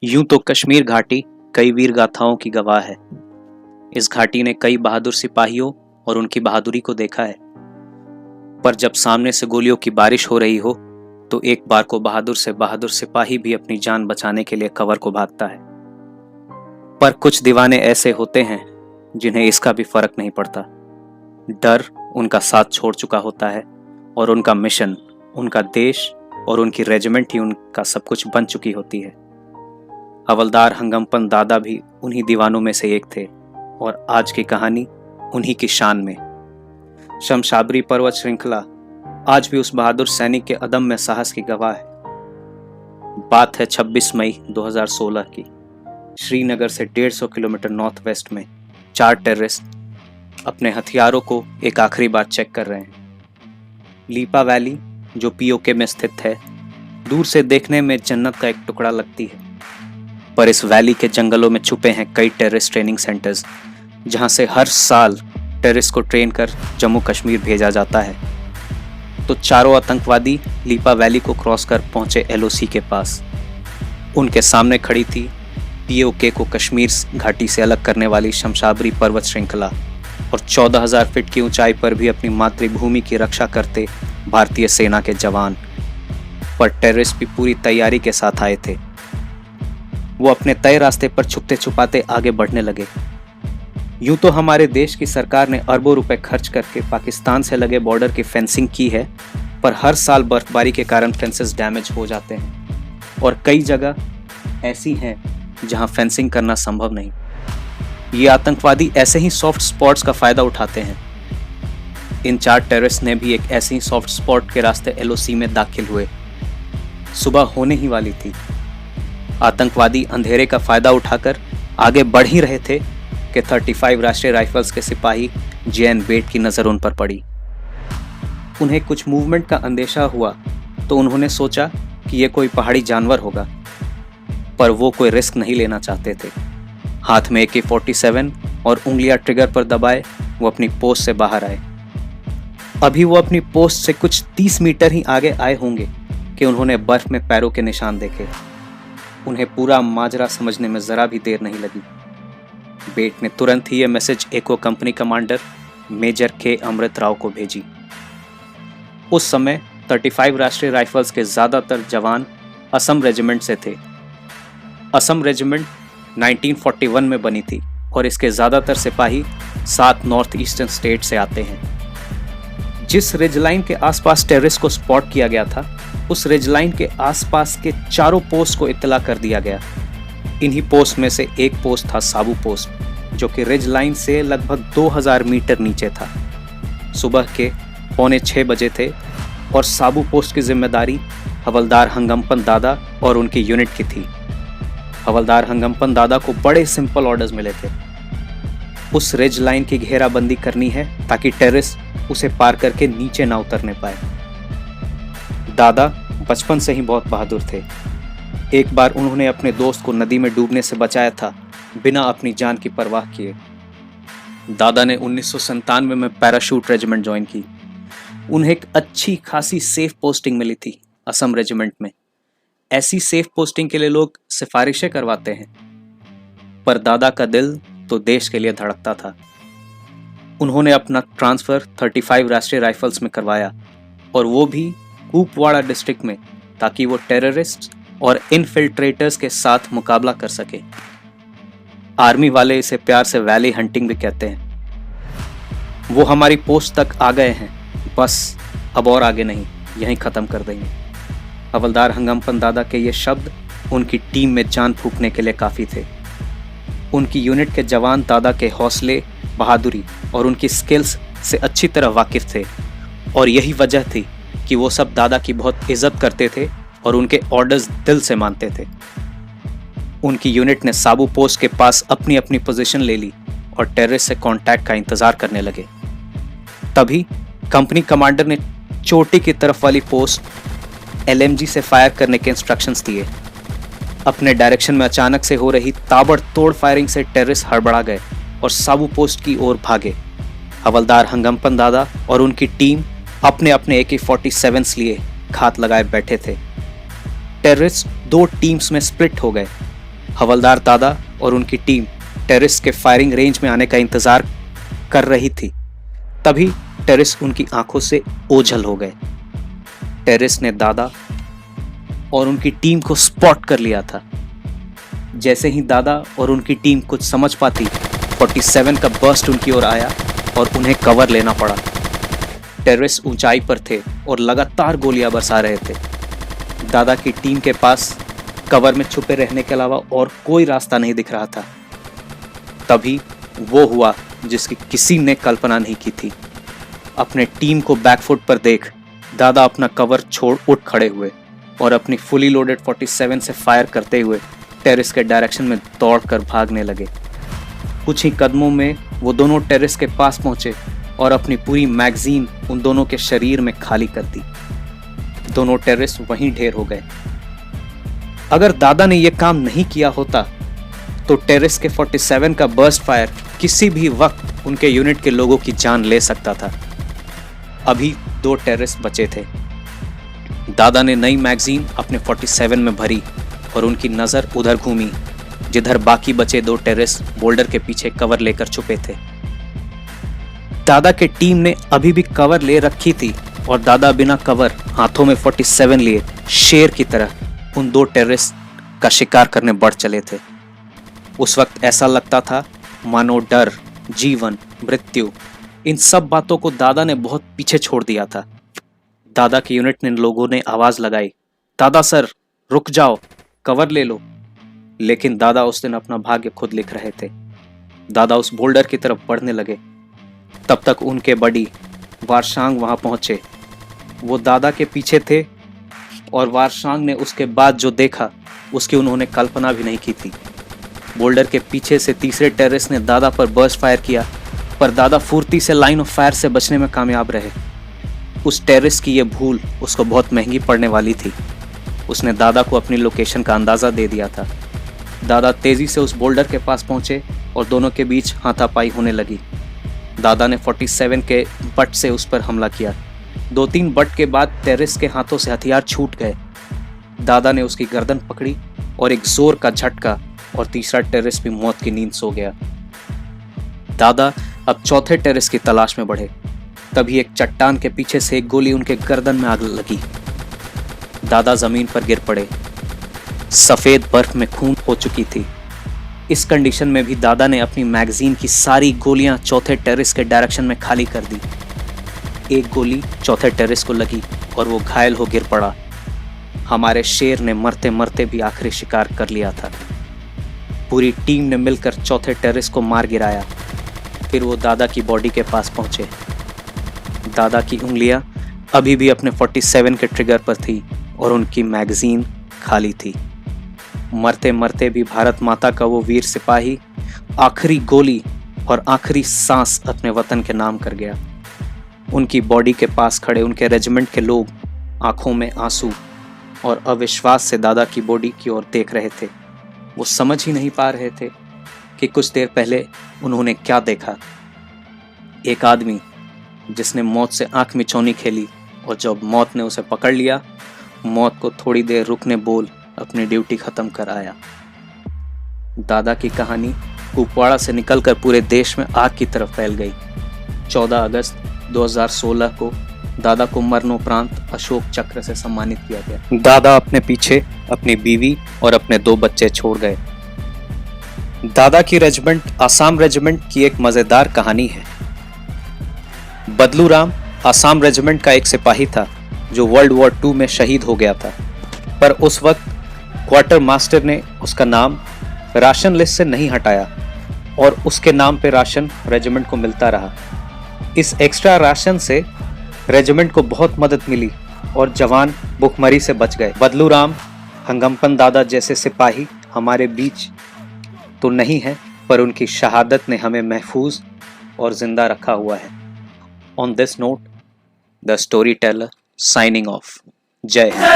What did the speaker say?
यूं तो कश्मीर घाटी कई वीर गाथाओं की गवाह है। इस घाटी ने कई बहादुर सिपाहियों और उनकी बहादुरी को देखा है। पर जब सामने से गोलियों की बारिश हो रही हो तो एक बार को बहादुर से बहादुर सिपाही भी अपनी जान बचाने के लिए कवर को भागता है। पर कुछ दीवाने ऐसे होते हैं जिन्हें इसका भी फर्क नहीं पड़ता। डर उनका साथ छोड़ चुका होता है और उनका मिशन, उनका देश और उनकी रेजिमेंट ही उनका सब कुछ बन चुकी होती है। हवलदार हंगमपंत दादा भी उन्हीं दीवानों में से एक थे और आज की कहानी उन्हीं की शान में। शमशाबरी पर्वत श्रृंखला आज भी उस बहादुर सैनिक के अदम्य साहस की गवाह है। बात है 26 मई 2016 की। श्रीनगर से 150 किलोमीटर नॉर्थ वेस्ट में 4 टेररिस्ट अपने हथियारों को एक आखिरी बार चेक कर रहे हैं। लीपा वैली जो पीओके में स्थित है, दूर से देखने में जन्नत का एक टुकड़ा लगती है, पर इस वैली के जंगलों में छुपे हैं कई टेररिस्ट ट्रेनिंग सेंटर्स जहां से हर साल टेररिस्ट को ट्रेन कर जम्मू कश्मीर भेजा जाता है। तो चारों आतंकवादी लीपा वैली को क्रॉस कर पहुंचे एलओसी के पास। उनके सामने खड़ी थी पीओके को कश्मीर घाटी से अलग करने वाली शमशाबरी पर्वत श्रृंखला और 14,000 फीट की ऊंचाई पर भी अपनी मातृभूमि की रक्षा करते भारतीय सेना के जवान। पर टेररिस्ट भी पूरी तैयारी के साथ आए थे। वो अपने तय रास्ते पर छुपते छुपाते आगे बढ़ने लगे। यूं तो हमारे देश की सरकार ने अरबों रुपए खर्च करके पाकिस्तान से लगे बॉर्डर की फेंसिंग की है, पर हर साल बर्फबारी के कारण फेंसेस डैमेज हो जाते हैं और कई जगह ऐसी हैं जहां फेंसिंग करना संभव नहीं। ये आतंकवादी ऐसे ही सॉफ्ट स्पॉट्स का फायदा उठाते हैं। इन 4 टेररिस्ट ने भी एक ऐसे ही सॉफ्ट स्पॉट के रास्ते एलओसी में दाखिल हुए। सुबह होने ही वाली थी। आतंकवादी अंधेरे का फायदा उठाकर आगे बढ़ ही रहे थे कि 35 राष्ट्रीय राइफल्स के सिपाही जेएन बेट की नजर उन पर पड़ी। उन्हें कुछ मूवमेंट का अंदेशा हुआ तो उन्होंने सोचा कि यह कोई पहाड़ी जानवर होगा, पर वो कोई रिस्क नहीं लेना चाहते थे। हाथ में AK-47 और उंगलियां ट्रिगर पर दबाए वो अपनी पोस्ट से बाहर आए। अभी वो अपनी पोस्ट से कुछ 30 मीटर ही आगे आए होंगे कि उन्होंने बर्फ में पैरों के निशान देखे। उन्हें पूरा माजरा समझने में जरा भी देर नहीं लगी। बेट ने तुरंत ही यह मैसेज एको कंपनी कमांडर मेजर के अमृत राव को भेजी। उस समय 35 राष्ट्रीय राइफल्स के ज्यादातर जवान असम रेजिमेंट से थे। असम रेजिमेंट 1941 में बनी थी और इसके ज्यादातर सिपाही 7 नॉर्थ ईस्टर्न स्टेट से आते हैं। जिस रिज लाइन के आसपास टेररिस्ट को स्पॉट किया गया था, उस रिज लाइन के आसपास के चारों पोस्ट को इत्तला कर दिया गया। इन्हीं पोस्ट में से एक पोस्ट था साबू पोस्ट, जो कि रिज लाइन से लगभग 2000 मीटर नीचे था। सुबह के 5:45 बजे थे और साबू पोस्ट की जिम्मेदारी हवलदार हंगमपंत दादा और उनकी यूनिट की थी। हवलदार हंगमपंत दादा को बड़े सिंपल ऑर्डर्स मिले थे। उस रिज लाइन की घेराबंदी करनी है ताकि टेररिस्ट उसे पार करके नीचे ना उतरने पाए। दादा बचपन से ही बहुत बहादुर थे। एक बार उन्होंने अपने दोस्त को नदी में डूबने से बचाया था, बिना अपनी जान की परवाह किए। दादा ने 1997 में पैराशूट रेजिमेंट ज्वाइन की। उन्हें एक अच्छी खासी सेफ पोस्टिंग मिली थी असम रेजिमेंट में। ऐसी सेफ पोस्टिंग के लिए लोग सिफारिशें करवाते हैं, पर दादा का दिल तो देश के लिए धड़कता था। उन्होंने अपना ट्रांसफर 35 राष्ट्रीय राइफल्स में करवाया और वो भी कुपवाड़ा डिस्ट्रिक्ट में, ताकि वो टेररिस्ट और इनफिल्ट्रेटर्स के साथ मुकाबला कर सके। आर्मी वाले इसे प्यार से वैली हंटिंग भी कहते हैं। वो हमारी पोस्ट तक आ गए हैं, बस अब और आगे नहीं, यहीं खत्म कर देंगे। हवलदार हंगमपंत दादा के ये शब्द उनकी टीम में जान फूंकने के लिए काफी थे। उनकी यूनिट के जवान दादा के हौसले, बहादुरी और उनकी स्किल्स से अच्छी तरह वाकिफ थे और यही वजह थी कि वो सब दादा की बहुत इज्जत करते थे और उनके ऑर्डर्स दिल से मानते थे। उनकी यूनिट ने साबू पोस्ट के पास अपनी अपनी पोजीशन ले ली और टेररिस्ट से कांटेक्ट का इंतजार करने लगे। तभी कंपनी कमांडर ने चोटी की तरफ वाली पोस्ट LMG से फायर करने के इंस्ट्रक्शंस दिए। अपने डायरेक्शन में अचानक से हो रही ताबड़तोड़ फायरिंग से टेररिस्ट हड़बड़ा गए और साबू पोस्ट की ओर भागे। हवलदार हंगमपंत दादा और उनकी टीम अपने अपने AK-47 लिए घात लगाए बैठे थे। टेररिस्ट 2 टीम्स में स्प्लिट हो गए हवलदार दादा और उनकी टीम टेररिस्ट के फायरिंग रेंज में आने का इंतजार कर रही थी। तभी टेररिस्ट उनकी आंखों से ओझल हो गए। टेररिस्ट ने दादा और उनकी टीम को स्पॉट कर लिया था। जैसे ही दादा और उनकी टीम कुछ समझ पाती, 47 का बर्स्ट उनकी ओर आया और उन्हें कवर लेना पड़ा। टेररिस्ट ऊंचाई पर थे और लगातार गोलियां बरसा रहे थे। दादा की टीम के पास कवर में छुपे रहने के अलावा और कोई रास्ता नहीं दिख रहा था। तभी वो हुआ जिसकी किसी ने कल्पना नहीं की थी। अपने टीम को बैकफुट पर देख दादा अपना कवर छोड़ उठ खड़े हुए और अपनी फुली लोडेड 47 से फायर करते हुए टेररिस्ट के डायरेक्शन में दौड़कर भागने लगे। कुछ ही कदमों में वो दोनों टेररिस्ट के पास पहुंचे और अपनी पूरी मैगजीन उन दोनों के शरीर में खाली कर दी। दोनों टेररिस्ट वहीं ढेर हो गए। अगर दादा ने यह काम नहीं किया होता तो टेररिस्ट के 47 का बर्स्ट फायर किसी भी वक्त उनके यूनिट के लोगों की जान ले सकता था। अभी 2 टेररिस्ट बचे थे। दादा ने नई मैगजीन अपने 47 में भरी और उनकी नजर उधर घूमी जिधर बाकी बचे 2 टेररिस्ट बोल्डर के पीछे कवर लेकर छुपे थे। दादा के टीम ने अभी भी कवर ले रखी थी और दादा बिना कवर हाथों में 47 लिए शेर की तरह उन 2 टेररिस्ट का शिकार करने बढ़ चले थे। उस वक्त ऐसा लगता था मानो डर, जीवन, मृत्यु, इन सब बातों को दादा ने बहुत पीछे छोड़ दिया था। दादा की यूनिट ने लोगों ने आवाज लगाई, दादा सर रुक जाओ, कवर ले लो। लेकिन दादा उस दिन अपना भाग्य खुद लिख रहे थे। दादा उस बोल्डर की तरफ बढ़ने लगे। तब तक उनके बड़ी वारशांग वहां पहुंचे। वो दादा के पीछे थे और वारशांग ने उसके बाद जो देखा उसकी उन्होंने कल्पना भी नहीं की थी। बोल्डर के पीछे से तीसरे टेररिस्ट ने दादा पर बर्स्ट फायर किया, पर दादा फुर्ती से लाइन ऑफ फायर से बचने में कामयाब रहे। उस टेररिस्ट की यह भूल उसको बहुत महंगी पड़ने वाली थी। उसने दादा को अपनी लोकेशन का अंदाजा दे दिया था। दादा तेजी से उस बोल्डर के पास पहुंचे और दोनों के बीच हाथापाई होने लगी। दादा ने 47 के बट से उस पर हमला किया। 2-3 बट के बाद टेररिस्ट के हाथों से हथियार छूट गए। दादा ने उसकी गर्दन पकड़ी और एक जोर का झटका और तीसरा टेररिस्ट भी मौत की नींद सो गया। दादा अब चौथे टेररिस्ट की तलाश में बढ़े। तभी एक चट्टान के पीछे से एक गोली उनके गर्दन में आग लगी। दादा जमीन पर गिर पड़े। सफेद बर्फ में खून हो चुकी थी। इस कंडीशन में भी दादा ने अपनी मैगजीन की सारी गोलियां चौथे टेररिस्ट के डायरेक्शन में खाली कर दी। एक गोली चौथे टेररिस्ट को लगी और वो घायल हो गिर पड़ा। हमारे शेर ने मरते मरते भी आखिरी शिकार कर लिया था। पूरी टीम ने मिलकर चौथे टेररिस्ट को मार गिराया। फिर वो दादा की बॉडी के पास पहुंचे। दादा की उंगलियां अभी भी अपने 47 के ट्रिगर पर थी और उनकी मैगजीन खाली थी। मरते मरते भी भारत माता का वो वीर सिपाही आखिरी गोली और आखिरी सांस अपने वतन के नाम कर गया। उनकी बॉडी के पास खड़े उनके रेजिमेंट के लोग आंखों में आंसू और अविश्वास से दादा की बॉडी की ओर देख रहे थे। वो समझ ही नहीं पा रहे थे कि कुछ देर पहले उन्होंने क्या देखा। एक आदमी जिसने मौत से आंख मिचौनी खेली और जब मौत ने उसे पकड़ लिया, मौत को थोड़ी देर रुकने बोल अपनी ड्यूटी खत्म कर आया। दादा की कहानी कुपवाड़ा से निकलकर पूरे देश में आग की तरफ फैल गई। 14 अगस्त 2016 को दादा को मरणोपरांत अशोक चक्र से सम्मानित किया गया। दादा अपने पीछे अपनी बीवी और अपने 2 बच्चे छोड़ गए। दादा की रेजिमेंट आसाम रेजिमेंट की एक मजेदार कहानी है। बदलू राम आसाम रेजिमेंट का एक सिपाही था जो वर्ल्ड वॉर 2 में शहीद हो गया था, पर उस वक्त क्वार्टर मास्टर ने उसका नाम राशन लिस्ट से नहीं हटाया और उसके नाम पे राशन रेजिमेंट को मिलता रहा। इस एक्स्ट्रा राशन से रेजिमेंट को बहुत मदद मिली और जवान भुखमरी से बच गए। बदलू राम हंगम्पन दादा जैसे सिपाही हमारे बीच तो नहीं है, पर उनकी शहादत ने हमें महफूज और जिंदा रखा हुआ है। On this note, the story teller signing off. जय हिंद।